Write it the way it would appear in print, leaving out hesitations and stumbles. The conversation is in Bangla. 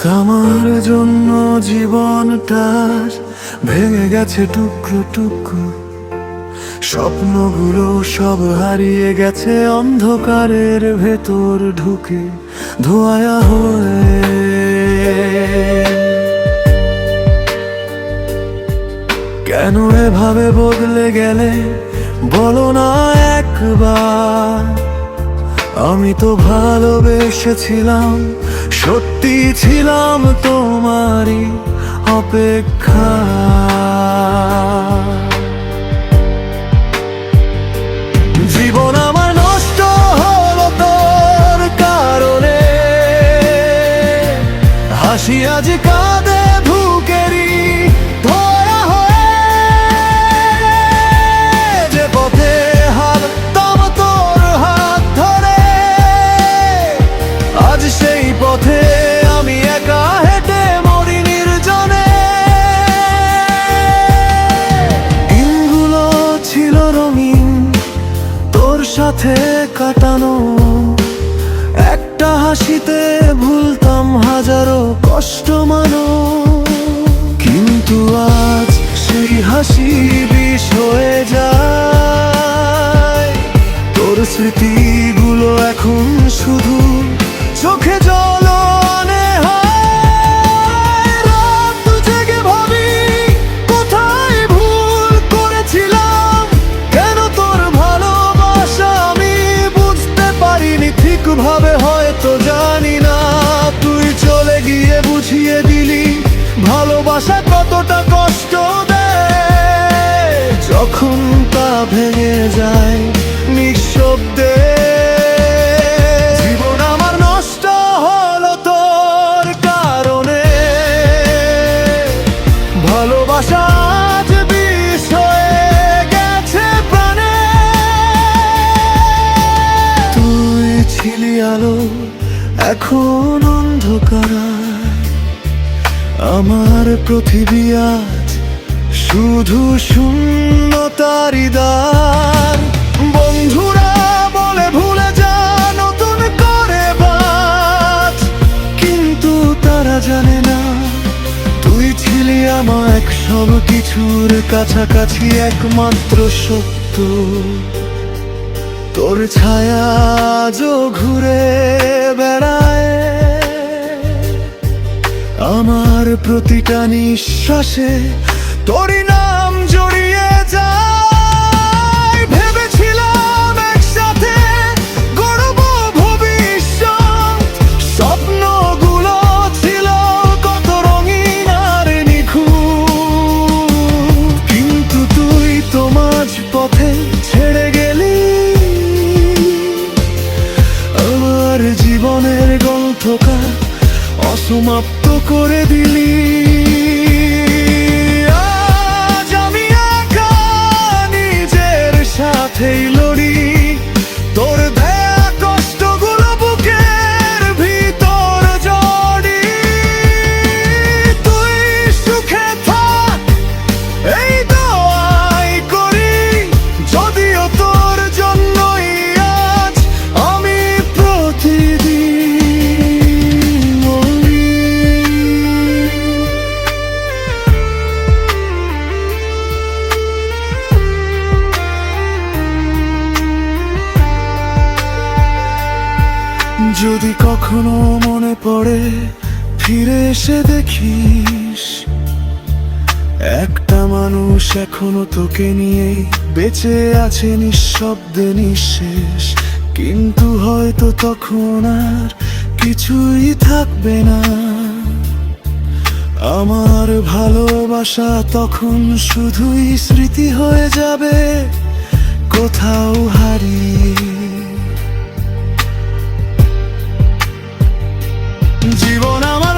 তোমার জন্য জীবনটা ভেঙে গেছে টুকরো টুকরো, স্বপ্নগুলো সব হারিয়ে গেছে অন্ধকারের ভেতর ঢুকে ধোঁয়া হয়ে। কেন এভাবে বদলে গেলে বলো না একবার? আমি তো ভালোবেসেছিলাম, সত্যি ছিলাম তোমারই অপেক্ষা। জীবন আমার নষ্ট হলো তোর কারণে, হাসি আজ কাঁদে বুকেরই ধরা হয়ে। যে পথে হাঁটতাম তোর হাত ধরে, আজ সেই পথে আমি একা হেঁটে মরি নির্জনে। দিনগুলো ছিল রঙিন তোর সাথে কাটানো, একটা হাসিতে ভুলতাম হাজারো কষ্ট মানো। কিন্তু আজ সেই হাসি বিষ হয়ে যায়, তোর স্মৃতিগুলো এখন শুধু চোখে জল আনে। রাত জেগে ভাবি কোথায় ভুল করেছিলাম, কেন তোর ভালোবাসা আমি বুঝতে পারিনি ঠিকভাবে, হয়তো জানি না। তুই চলে গিয়ে বুঝিয়ে দিলি ভালোবাসা কতটা কষ্ট দেয়, যখন তা ভেঙে যায় নিঃশব্দে। জীবন আমার নষ্ট হলো তোর কারণে, ভালোবাসা আজ বিষ হয়ে গেছে প্রাণে। তুই ছিলি আলো, এখন অন্ধকার। আমার পৃথিবী আজ শুধু শূন্যতারই দ্বার। বন্ধুরা বলে ভুলে যা, নতুন করে বাঁচ, কিন্তু তারা জানে না তুই ছিলি আমার সব কিছুর কাছাকাছি একমাত্র সত্য। তোর ছায়া আজও ঘুরে বেড়ায় আমার প্রতিটা নিঃশ্বাসে, তোরই নাম জড়িয়ে যায়। ভেবেছিলাম একসাথে গড়ব ভবিষ্যৎ, স্বপ্নগুলো ছিল কত রঙিন আর নিখুঁত। কিন্তু তুই তো মাঝ পথে ছেড়ে গেলি, আমার জীবনের গ্রন্থটা অসমাপ্ত করে দিলি। আজ আমি একা নিজের সাথেই লড়ি, তোর দেয়া কষ্টগুলো বুকের ভিতর জড়ি। তুই সুখে থাক এই দোয়াই করি, যদিও তোর জন্যই আজ আমি প্রতিদিন মরি। যদি কখনো মনে পড়ে ফিরে এসে দেখিস, একটা মানুষ এখনো তোকে নিয়ে বেঁচে আছে নিঃশব্দে নিঃশেষ। কিন্তু হয়তো তখন আর কিছুই থাকবে না, আমার ভালোবাসা তখন শুধুই স্মৃতি হয়ে যাবে কোথাও হারিয়ে। জীবন আমার